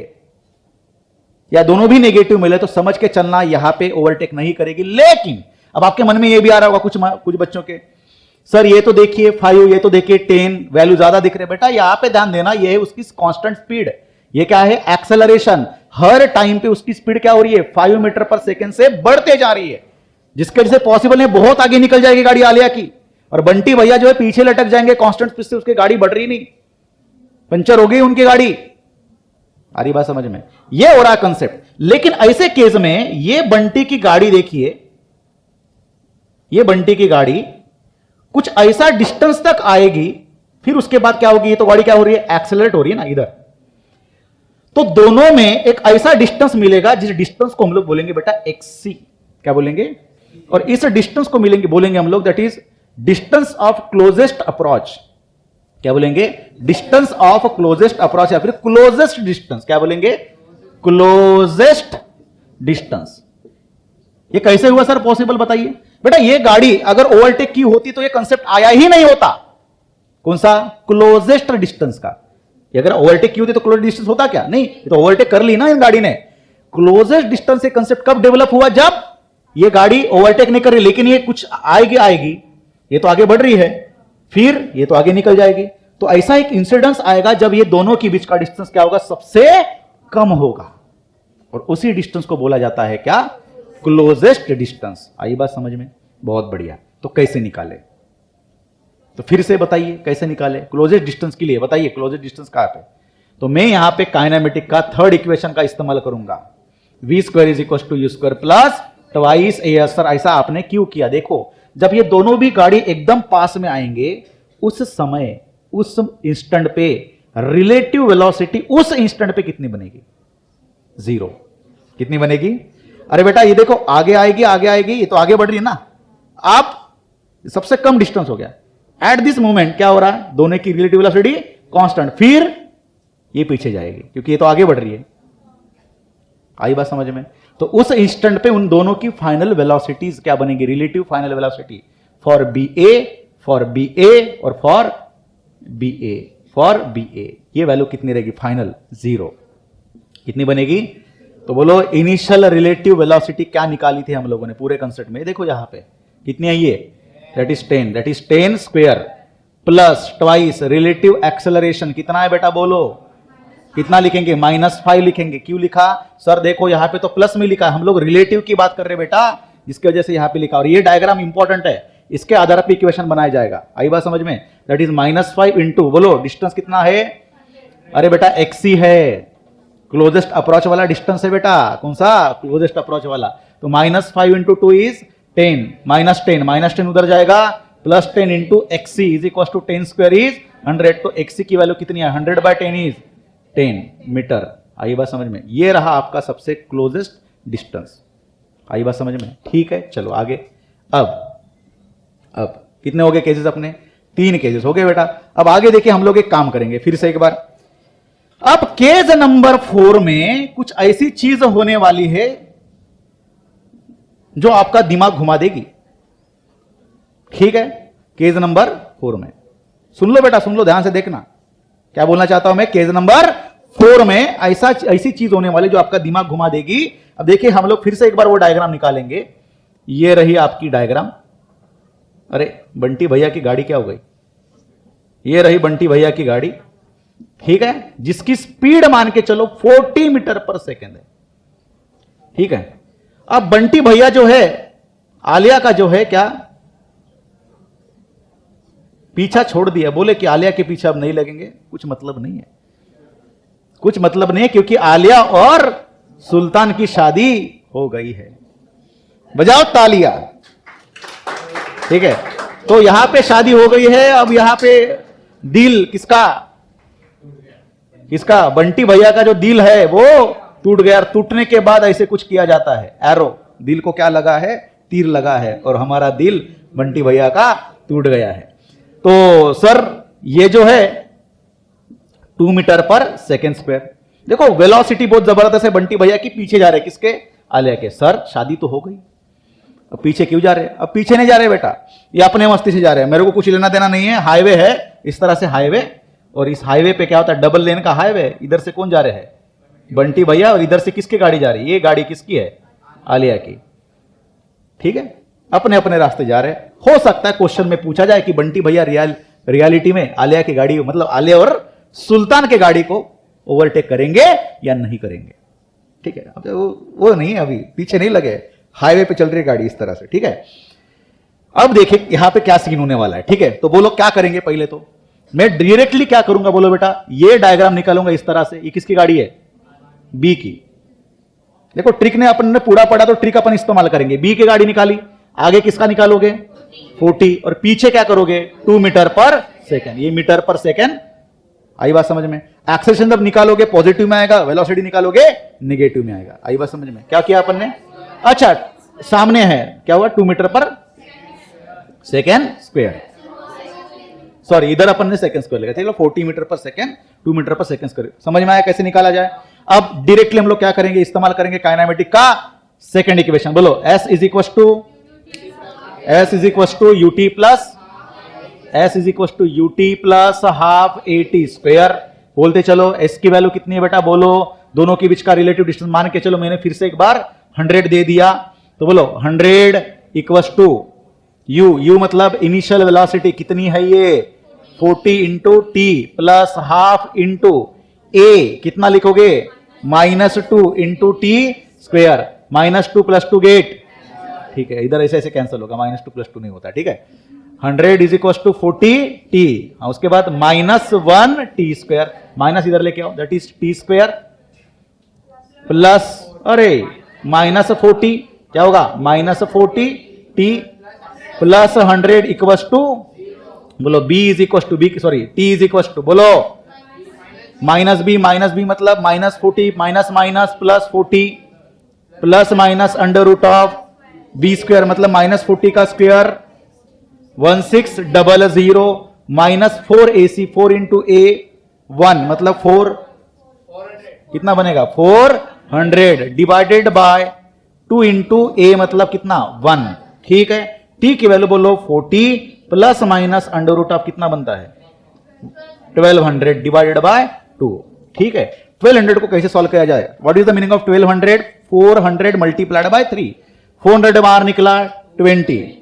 A: या दोनों भी नेगेटिव मिले, तो समझ के चलना यहां पे ओवरटेक नहीं करेगी। लेकिन अब आपके मन में ये भी आ रहा होगा कुछ बच्चों के, सर ये तो देखिए 5, ये तो देखिए 10, वैल्यू ज्यादा दिख रहे। बेटा यहां पे ध्यान देना, ये है उसकी कांस्टेंट स्पीड। ये क्या है? एक्सेलरेशन। हर टाइम पे उसकी स्पीड क्या हो रही है? 5 मीटर पर सेकेंड से बढ़ते जा रही है, जिसके वजह से पॉसिबल है बहुत आगे निकल जाएगी गाड़ी आलिया की, और बंटी भैया जो है पीछे लटक जाएंगे कांस्टेंट स्पीड से। उसकी गाड़ी बढ़ रही नहीं, पंचर हो गई उनकी गाड़ी। आ रही बात समझ में? ये हो रहा कंसेप्ट। लेकिन ऐसे केस में ये बंटी की गाड़ी देखिए, ये बंटी की गाड़ी कुछ ऐसा डिस्टेंस तक आएगी, फिर उसके बाद क्या होगी? ये तो गाड़ी क्या हो रही है? एक्सेलरेट हो रही है ना इधर। तो दोनों में एक ऐसा डिस्टेंस मिलेगा जिस डिस्टेंस को हम लोग बोलेंगे बेटा एक्सी। क्या बोलेंगे? और इस डिस्टेंस को बोलेंगे हम लोग that is distance of closest approach. क्या बोलेंगे? डिस्टेंस ऑफ क्लोजेस्ट अप्रोच, या फिर क्लोजेस्ट डिस्टेंस। क्या बोलेंगे? Closest distance. ये कैसे हुआ सर पॉसिबल? बताइए बेटा। ये गाड़ी अगर ओवरटेक की होती तो ये कंसेप्ट आया ही नहीं होता। कौन सा? क्लोजेस्ट डिस्टेंस का। अगर ओवरटेक की होती तो क्लोजेस्ट डिस्टेंस होता क्या? नहीं, तो ओवरटेक कर ली ना इन गाड़ी ने। क्लोजेस्ट डिस्टेंस से कंसेप्ट कब डेवलप हुआ? जब ये गाड़ी ओवरटेक नहीं कर रही, लेकिन ये कुछ आएगी, ये तो आगे बढ़ रही है, फिर ये तो आगे निकल जाएगी। तो ऐसा एक इंसिडेंस आएगा जब ये दोनों के बीच का डिस्टेंस क्या होगा? सबसे कम होगा, और उसी डिस्टेंस को बोला जाता है क्या? Closest distance. आई बात समझ में? बहुत बढ़िया। तो कैसे निकाले? तो फिर से बताइए कैसे निकाले क्लोजेस्ट डिस्टेंस के लिए? बताइए क्लोजेस्ट डिस्टेंस कहां पे? तो मैं यहां पे काइनेमेटिक का थर्ड इक्वेशन का इस्तेमाल करूंगा। v² is equal to u² plus twice A. Sir ऐसा आपने क्यों किया? देखो, जब ये दोनों भी गाड़ी एकदम पास में आएंगे, उस समय, उस इंस्टेंट पे रिलेटिव वेलोसिटी उस इंस्टेंट पे कितनी बनेगी? 0। कितनी बनेगी? अरे बेटा ये देखो, आगे आएगी, ये तो आगे बढ़ रही है ना। आप सबसे कम डिस्टेंस हो गया। एट दिस मोमेंट क्या हो रहा है? दोनों की रिलेटिव वेलोसिटी कांस्टेंट, फिर ये पीछे जाएगी क्योंकि ये तो आगे बढ़ रही है। आई बात समझ में? तो उस इंस्टेंट पे उन दोनों की फाइनल वेलोसिटीज क्या बनेगी, relative final velocity for B A और फॉर बी ए ये वैल्यू कितनी रहेगी, फाइनल 0 कितनी बनेगी? तो बोलो इनिशियल रिलेटिव वेलोसिटी क्या निकाली थी हम लोगों ने पूरे कंसेप्ट में, देखो यहां पे कितनी है ये, that is 10 square plus twice relative acceleration कितना है बेटा, बोलो कितना लिखेंगे, -5 लिखेंगे। क्यों लिखा सर, देखो यहां पे तो प्लस में लिखा है, हम लोग रिलेटिव की बात कर रहे हैं बेटा, जिसकी वजह से यहां पे लिखा। और ये डायग्राम इंपॉर्टेंट है, इसके आधार पर इक्वेशन बनाया जाएगा। आई बात समझ में? दैट इज -5 इंटू, बोलो डिस्टेंस कितना है, अरे बेटा एक्सी है, क्लोजेस्ट अप्रोच वाला डिस्टेंस है बेटा, कौन सा, क्लोजेस्ट अप्रोच वाला। तो -5 इंटू 2 इज 10, -10 उधर जाएगा, +10 into AX is equal to 10 square is 100। तो एक्सी की वैल्यू कितनी है, 100/10 इज 10 मीटर। आई बात समझ में? ये रहा आपका सबसे क्लोजेस्ट डिस्टेंस। आई बात समझ में? ठीक है, चलो आगे। अब कितने हो गए केसेस अपने, 3 केसेस हो गए बेटा। अब आगे देखिए हम लोग एक काम करेंगे फिर से एक बार। अब केस नंबर 4 में कुछ ऐसी चीज होने वाली है जो आपका दिमाग घुमा देगी। ठीक है, केस नंबर 4 में सुन लो बेटा, सुन लो ध्यान से, देखना क्या बोलना चाहता हूं मैं। केस नंबर 4 में ऐसी चीज होने वाली जो आपका दिमाग घुमा देगी। अब देखिए हम लोग फिर से एक बार वो डायग्राम निकालेंगे। ये रही आपकी डायग्राम। अरे बंटी भैया की गाड़ी क्या हो गई, ये रही बंटी भैया की गाड़ी, ठीक है, जिसकी स्पीड मान के चलो 40 मीटर पर सेकेंड है। ठीक है, अब बंटी भैया जो है, आलिया का जो है क्या पीछा छोड़ दिया, बोले कि आलिया के पीछे अब नहीं लगेंगे, कुछ मतलब नहीं है, कुछ मतलब नहीं है, क्योंकि आलिया और सुल्तान की शादी हो गई है। बजाओ तालियां। ठीक है, तो यहां पे शादी हो गई है। अब यहां पे दिल किसका, बंटी भैया का जो दिल है वो टूट गया। टूटने के बाद ऐसे कुछ किया जाता है, एरो, दिल को क्या लगा है, तीर लगा है, और हमारा दिल बंटी भैया का टूट गया है। तो सर ये जो है 2 मीटर पर सेकेंड स्क्वायर, देखो वेलोसिटी बहुत जबरदस्त है, बंटी भैया की पीछे जा रहे, किसके, आलिया के। सर शादी तो हो गई, अब पीछे क्यों जा रहे हैं? अब पीछे नहीं जा रहे बेटा, ये अपने मस्ती से जा रहे हैं, मेरे को कुछ लेना देना नहीं है। हाईवे है, इस तरह से हाईवे, और इस हाईवे पे क्या होता है, डबल लेन का हाईवे। इधर से कौन जा रहे हैं, बंटी भैया, और इधर से किसकी गाड़ी जा रही है, ये गाड़ी किसकी है, आलिया की। ठीक है, अपने अपने रास्ते जा रहे हैं। हो सकता है क्वेश्चन में पूछा जाए कि बंटी भैया रियलिटी में आलिया की गाड़ी, मतलब आलिया और सुल्तान के गाड़ी को ओवरटेक करेंगे या नहीं करेंगे। ठीक है, अब वो नहीं, अभी पीछे नहीं लगे, हाईवे पे चल रही गाड़ी इस तरह से। ठीक है, अब देखिए यहां पे क्या सीन होने वाला है। ठीक है, तो बोलो क्या करेंगे, पहले तो मैं डायरेक्टली क्या करूंगा, बोलो बेटा, ये डायग्राम निकालूंगा इस तरह से। ये किसकी गाड़ी है, बी की। देखो ट्रिक ने अपन ने पूरा पढ़ा तो ट्रिक अपन इस्तेमाल करेंगे। बी की गाड़ी निकाली, आगे किसका निकालोगे, 40, और पीछे क्या करोगे, 2 मीटर पर सेकेंड। ये मीटर पर सेकेंड, आई बात समझ में। एक्सेलरेशन जब निकालोगे पॉजिटिव में आएगा, वेलोसिटी निकालोगे नेगेटिव में आएगा। आई बात समझ में। क्या किया अपन ने, अच्छा सामने है, क्या हुआ, 2 मीटर पर सेकेंड स्क्वायर, सॉरी इधर अपन ने सेकंड स्क्वायर लिखा, ठीक है, 40 मीटर पर सेकेंड, 2 मीटर पर सेकेंड स्क्वायर। समझ में आया कैसे निकाला जाए। अब डायरेक्टली हम लोग क्या करेंगे, इस्तेमाल करेंगे काइनेमेटिक का सेकंड इक्वेशन। बोलो S is equal to UT plus half AT square. बोलते चलो S की वैल्यू कितनी है बेटा, बोलो, दोनों के बीच का रिलेटिव डिस्टेंस मान के चलो, मैंने फिर से एक बार 100 दे दिया, तो बोलो 100 इक्वल टू U मतलब इनिशियल वेलोसिटी कितनी है, ये 40 into T plus half into A कितना लिखोगे, -2 इंटू टी स्क्वायर, -2 + 2 गेट। ठीक है, इधर ऐसे ऐसे कैंसिल होगा, -2 + 2 नहीं होता। ठीक है, 100 इज इक्वल टू 40t, उसके बाद -1 टी स्क्वायर, माइनस इधर लेके आओ, that is T square plus, अरे -40 क्या होगा, -40 टी प्लस 100 इक्वल टू, बोलो b is equal to b, sorry t is equal to, बोलो -b मतलब -40 minus plus 40 plus minus √ b square मतलब -40 का स्क्वायर, 1600 -4ac, 4 इंटू a 1 मतलब 4, कितना बनेगा 4 100 डिवाइडेड बाय 2 इंटू ए मतलब कितना 1, ठीक है। टी की वैल्यू बोलो 40 plus minus under root of कितना बनता है 1200 डिवाइडेड बाय 2, ठीक है। 1200 को कैसे सॉल्व किया जाए, what is the meaning of 1200, 400 multiplied by 3, 400 बाहर निकला 20,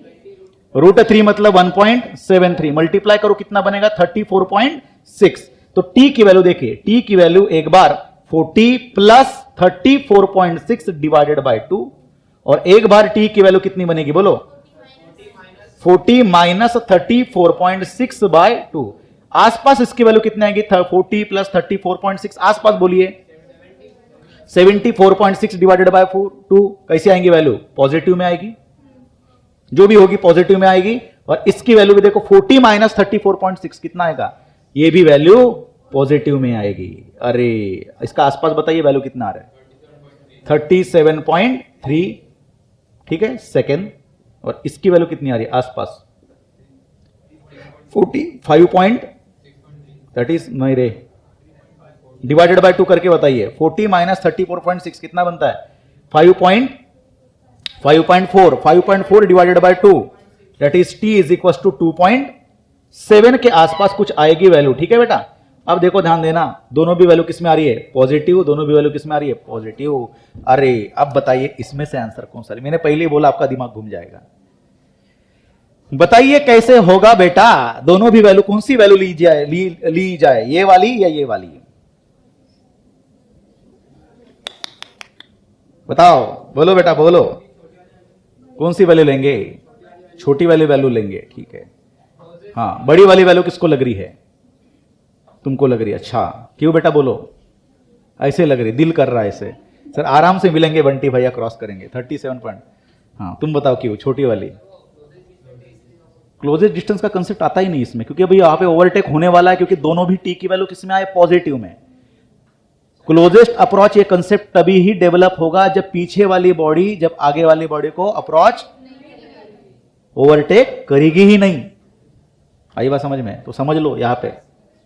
A: रूट 3 मतलब 1.73, मल्टीप्लाई करो कितना बनेगा 34.6। तो टी की वैल्यू देखिए, टी की वैल्यू एक बार 40 प्लस 34.6 डिवाइडेड बाय 2, और एक बार टी की वैल्यू कितनी बनेगी बोलो 40 माइनस 34.6 बाय 2। आसपास इसकी वैल्यू कितनी आएगी 40 प्लस 34.6, आसपास बोलिए 74.6 डिवाइडेड बाय 2, कैसे आएंगी वैल्यू पॉजिटिव में आएगी, जो भी होगी पॉजिटिव में आएगी। और इसकी वैल्यू भी देखो 40 माइनस 34.6 कितना आएगा, ये भी वैल्यू पॉजिटिव में आएगी। अरे इसका आसपास बताइए वैल्यू कितना आ रहा है 37.3, ठीक है सेकेंड, और इसकी वैल्यू कितनी आ रही है आसपास 45. दैट इज नहीं रे, डिवाइडेड बाय 2 करके बताइए 40 माइनस 34.6 कितना बनता है 5.4 divided by 2 that is T is equal to 2.7 के आसपास कुछ आएगी वैल्यू, ठीक है बेटा। अब देखो ध्यान देना, दोनों भी वैल्यू किसमें आ रही है पॉजिटिव, दोनों भी वैल्यू किसमें आ रही है पॉजिटिव। अरे अब बताइए इसमें से आंसर कौन सा, मैंने पहले ही बोला आपका दिमाग घूम जाएगा। बताइए कैसे होगा बेटा, दोनों भी वैल्यू कौन सी वैल्यू ली जाए ये वाली या ये वाली, बताओ बोलो बेटा बोलो, कौन सी वैल्यू लेंगे, छोटी वाली वैल्यू लेंगे, ठीक है। हाँ बड़ी वाली वैल्यू किसको लग रही है, तुमको लग रही है, अच्छा क्यों बेटा बोलो, ऐसे लग रही, दिल कर रहा है ऐसे, सर आराम से मिलेंगे बंटी भैया क्रॉस करेंगे 37 पॉइंट, हाँ तुम बताओ क्यों छोटी वाली। क्लोजेस्ट डिस्टेंस का कंसेप्ट आता ही नहीं इसमें, क्योंकि अभी यहां पे ओवरटेक होने वाला है, क्योंकि दोनों भी टी की वैल्यू किसमें आए पॉजिटिव में। क्लोजेस्ट अप्रोच ये कंसेप्ट तभी ही डेवलप होगा जब पीछे वाली बॉडी जब आगे वाली बॉडी को अप्रोच ओवरटेक करेगी ही नहीं। आई बात समझ में, तो समझ लो, यहां पे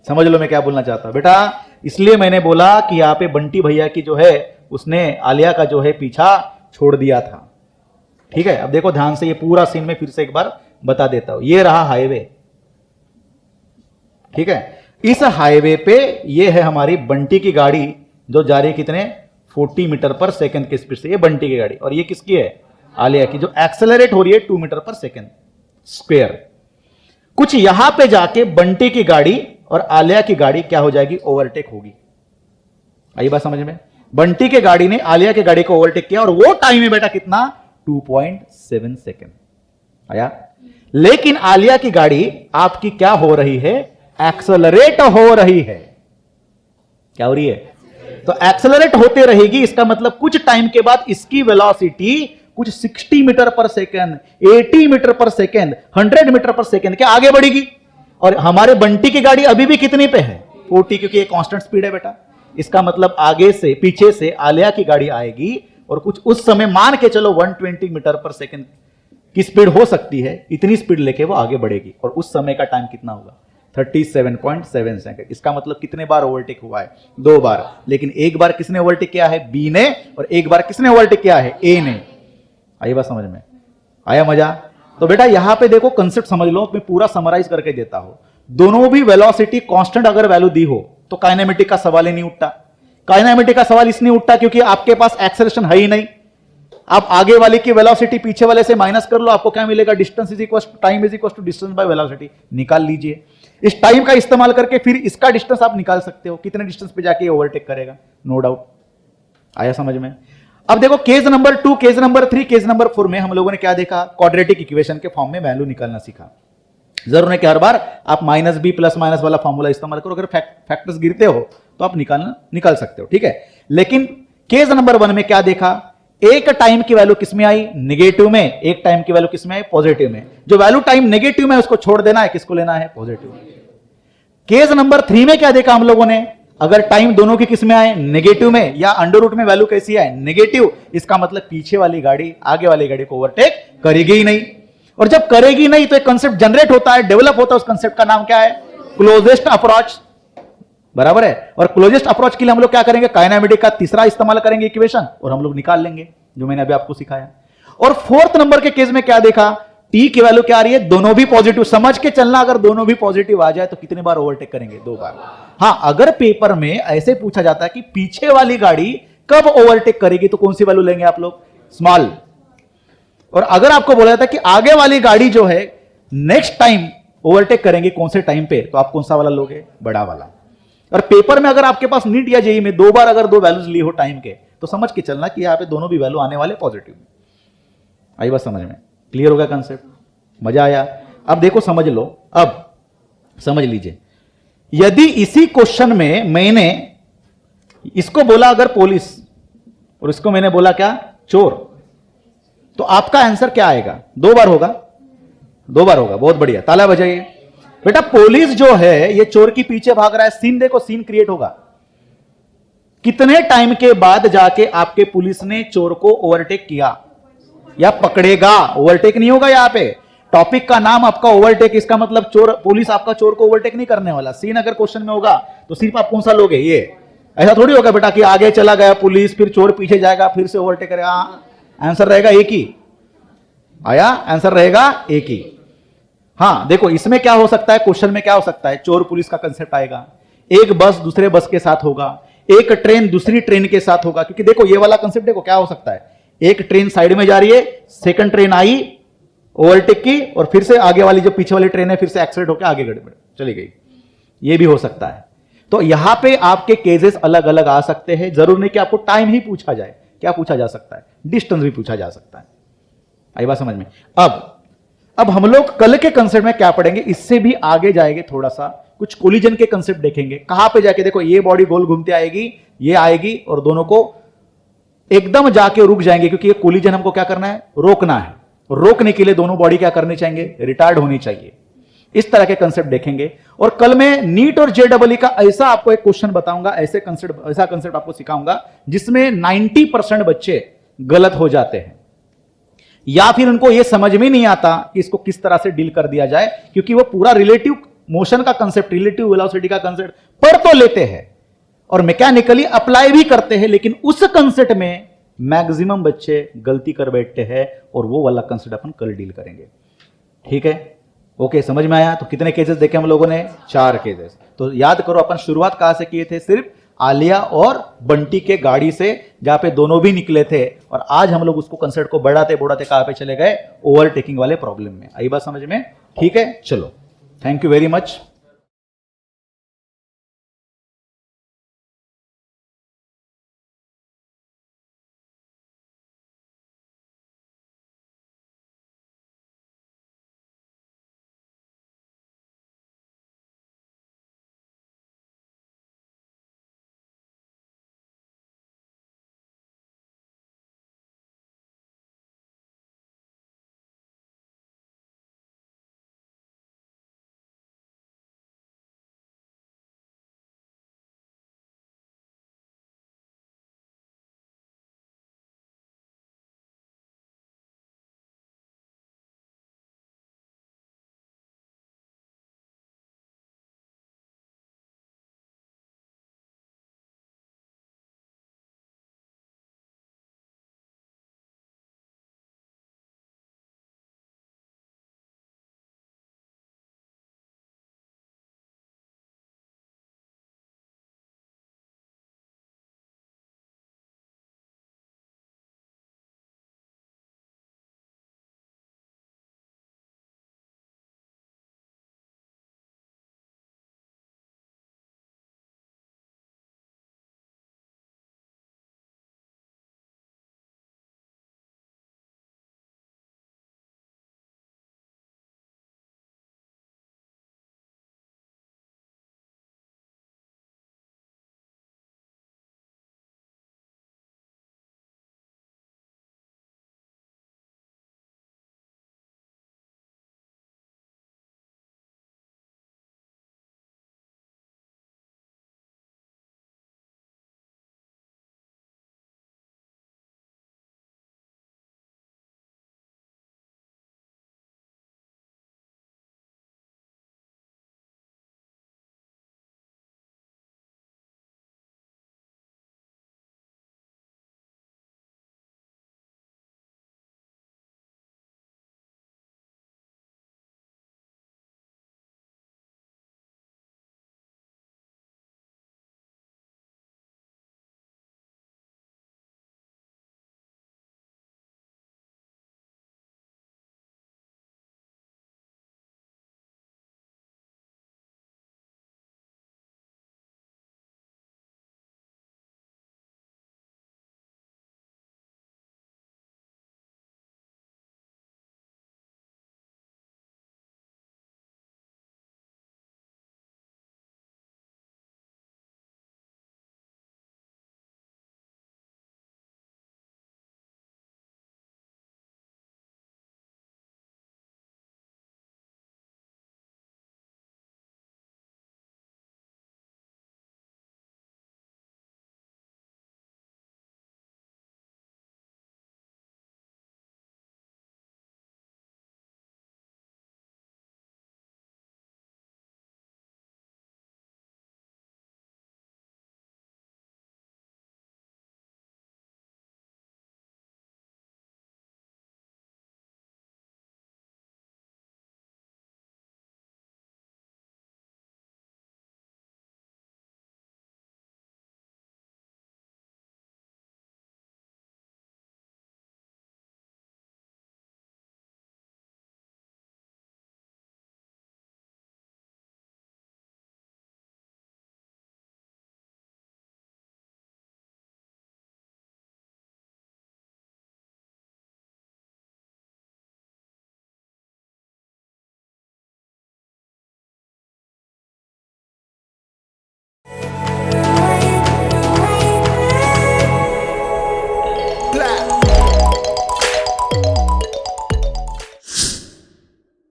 A: समझ लो मैं क्या बोलना चाहता हूं बेटा। इसलिए मैंने बोला कि यहां पे बंटी भैया की जो है उसने आलिया का जो है पीछा छोड़ दिया था, ठीक है। अब देखो ध्यान से, ये पूरा सीन में फिर से एक बार बता देता हूं। ये रहा हाईवे, ठीक है। इस हाईवे पे ये है हमारी बंटी की गाड़ी जो जा रही है कितने 40 मीटर पर सेकंड की स्पीड से, ये बंटी की गाड़ी, और ये किसकी है आलिया की, जो एक्सेलरेट हो रही है 2 मीटर पर सेकंड स्क्वायर। कुछ यहां पे जाके बंटी की गाड़ी और आलिया की गाड़ी क्या हो जाएगी ओवरटेक होगी। आई बात समझ में, बंटी की गाड़ी ने आलिया की गाड़ी को ओवरटेक किया और वो टाइम है बेटा कितना 2.7 सेकंड आया। लेकिन आलिया की गाड़ी आपकी क्या हो रही है एक्सेलरेट हो रही है, क्या हो रही है, तो एक्सेलरेट होते रहेगी। इसका मतलब कुछ टाइम के बाद इसकी वेलोसिटी कुछ 60 मीटर पर सेकेंड, 80 मीटर पर सेकेंड, 100 मीटर पर सेकेंड के आगे बढ़ेगी। और हमारे बंटी की गाड़ी अभी भी कितनी पे है 40, क्योंकि ये कांस्टेंट स्पीड है बेटा। इसका मतलब आगे से पीछे से आलिया की गाड़ी आएगी और कुछ उस समय मान के चलो 120 मीटर पर सेकेंड की स्पीड हो सकती है, इतनी स्पीड लेके वो आगे बढ़ेगी। और उस समय का टाइम कितना होगा 37.7 सेकंड। इसका मतलब कितने बार ओवरटेक हुआ है 2 बार, लेकिन एक बार किसने ओवरटेक किया है बी ने, और एक बार किसने ओवरटेक किया है ए ने। आई बात समझ में, आया मजा। तो बेटा यहां पे देखो कंसेप्ट समझ लो, मैं पूरा समराइज करके देता हूं। दोनों भी वेलोसिटी कांस्टेंट अगर वैल्यू दी हो तो काइनेमेटिक का सवाल ही नहीं उठता। काइनेमेटिक का सवाल इसलिए उठता क्योंकि आपके पास एक्सेलरेशन है ही नहीं। आप आगे वाले की वेलोसिटी पीछे वाले से माइनस कर लो, आपको क्या मिलेगा distance is equal to time is equal to distance by velocity, निकाल लीजिए। इस टाइम का इस्तेमाल करके फिर इसका डिस्टेंस आप निकाल सकते हो, कितने डिस्टेंस पे जाके ओवरटेक करेगा, नो डाउट। आया समझ में। अब देखो case number 2, case number 3, case number 4 में हम लोगों ने क्या देखा, क्वाड्रेटिक इक्वेशन के फॉर्म में वैल्यू निकालना सीखा। जरूर नहीं कि हर बार आप माइनस बी प्लस माइनस वाला फॉर्मूला इस्तेमाल करो, अगर फैक्टर्स गिरते हो तो आप निकाल सकते हो, ठीक है। लेकिन केस नंबर 1 में क्या देखा, एक टाइम की वैल्यू किसमें आई नेगेटिव में, एक टाइम की वैल्यू किसमें आई पॉजिटिव में। जो वैल्यू टाइम नेगेटिव में उसको छोड़ देना है, किसको लेना है पॉजिटिव। केस नंबर 3 में क्या देखा हम लोगों ने, अगर टाइम दोनों की किसमें आए नेगेटिव में, या अंडर रूट में वैल्यू कैसी आए नेगेटिव, इसका मतलब पीछे वाली गाड़ी आगे वाली गाड़ी को ओवरटेक करेगी ही नहीं। और जब करेगी नहीं तो एक कंसेप्ट जनरेट होता है, डेवलप होता है, उस कंसेप्ट का नाम क्या है क्लोजेस्ट अप्रोच। बराबर है। और क्लोजेस्ट अप्रोच के लिए हम लोग क्या करेंगे, काइनेमेटिक का तीसरा इस्तेमाल करेंगे इक्वेशन, और हम लोग निकाल लेंगे जो मैंने अभी आपको सिखाया। और फोर्थ नंबर के केस में क्या देखा, टी की वैल्यू क्या आ रही है, दोनों भी पॉजिटिव। समझ के चलना, अगर दोनों भी पॉजिटिव आ जाए तो कितनी बार ओवरटेक करेंगे, 2 बार। हां, अगर पेपर में ऐसे पूछा जाता है कि पीछे वाली गाड़ी कब ओवरटेक करेगी, तो कौन सी वैल्यू लेंगे आप लोग, स्मॉल। और अगर आपको बोला जाता है कि आगे वाली गाड़ी जो है नेक्स्ट टाइम ओवरटेक करेंगे कौन से टाइम पे, तो आप कौन सा वाला लोगे, बड़ा वाला। और पेपर में अगर आपके पास नीट या जेई में 2 बार अगर 2 वैल्यूज ली हो टाइम के, तो समझ के चलना कि यहां पे दोनों भी वैल्यू आने वाले पॉजिटिव। आई बात समझ में, क्लियर हो गया कंसेप्ट, मजा आया। अब देखो समझ लो, अब समझ लीजिए, यदि इसी क्वेश्चन में मैंने इसको बोला अगर पुलिस, और इसको मैंने बोला क्या, चोर, तो आपका आंसर क्या आएगा, 2 बार होगा, 2 बार होगा। बहुत बढ़िया, ताला बजाइए। बेटा पुलिस जो है ये चोर के पीछे भाग रहा है, सीन देखो, सीन क्रिएट होगा। कितने टाइम के बाद जाके आपके पुलिस ने चोर को ओवरटेक किया या पकड़ेगा, ओवरटेक नहीं होगा यहां पे। टॉपिक का नाम आपका ओवरटेक, इसका मतलब चोर, पुलिस आपका चोर को ओवरटेक नहीं करने वाला। सीन अगर क्वेश्चन में होगा तो सिर्फ आप कौन सा लोगे, ये। ऐसा थोड़ी होगा बेटा कि आगे चला गया पुलिस, फिर चोर पीछे जाएगा, फिर से ओवरटेक करेगा। आंसर रहेगा एक ही, आया, आंसर रहेगा एक ही। हां देखो, इसमें क्या हो सकता है, क्वेश्चन में क्या हो सकता है, चोर पुलिस का कंसेप्ट आएगा, एक बस दूसरे बस के साथ होगा, एक ट्रेन दूसरी ट्रेन के साथ होगा। क्योंकि देखो ये वाला कंसेप्ट देखो क्या हो सकता है, एक ट्रेन साइड में जा रही है, सेकंड ट्रेन आई, ओवरटेक की, और फिर से आगे वाली जो पीछे वाली ट्रेन है फिर से एक्सीडेंट होकर आगे चली गई। ये भी हो सकता है। तो यहां पे आपके केसेस अलग अलग आ सकते हैं। जरूर नहीं कि आपको टाइम ही पूछा जाए, क्या पूछा जा सकता है, डिस्टेंस भी पूछा जा सकता है। आई बात समझ में। अब हम लोग कल के कंसेप्ट में क्या पढ़ेंगे, इससे भी आगे जाएंगे, थोड़ा सा कुछ कोलिजन के कंसेप्ट देखेंगे। कहां पे जाके देखो, ये बॉडी गोल घूमते आएगी, ये आएगी, और दोनों को एकदम जाके रुक जाएंगे, क्योंकि ये कोलिजन हमको क्या करना है, रोकना है। रोकने के लिए दोनों बॉडी क्या करनी चाहिए, रिटायर्ड होनी चाहिए। इस तरह के कंसेप्ट देखेंगे। और कल मैं नीट और जेडबलई का ऐसा आपको एक क्वेश्चन बताऊंगा, ऐसा कंसेप्ट आपको सिखाऊंगा जिसमें 90% बच्चे गलत हो जाते हैं, या फिर उनको यह समझ में नहीं आता कि इसको किस तरह से डील कर दिया जाए, क्योंकि वो पूरा रिलेटिव मोशन का कंसेप्ट, रिलेटिव वेलोसिटी का कंसेप्ट पढ़ तो लेते हैं और मैकेनिकली अप्लाई भी करते हैं, लेकिन उस कंसेप्ट में मैक्सिमम बच्चे गलती कर बैठते हैं, और वो वाला कंसेप्ट अपन कल डील करेंगे। ठीक है, ओके, समझ में आया। तो कितने केसेस देखे हम लोगों ने, 4 केसेस। तो याद करो अपन शुरुआत कहां से किए थे, सिर्फ आलिया और बंटी के गाड़ी से, जहां पे दोनों भी निकले थे, और आज हम लोग उसको कंसेप्ट को बढ़ाते बढ़ाते कहां पे चले गए, ओवरटेकिंग वाले प्रॉब्लम में। आई बात समझ में, ठीक है, चलो, थैंक यू वेरी मच।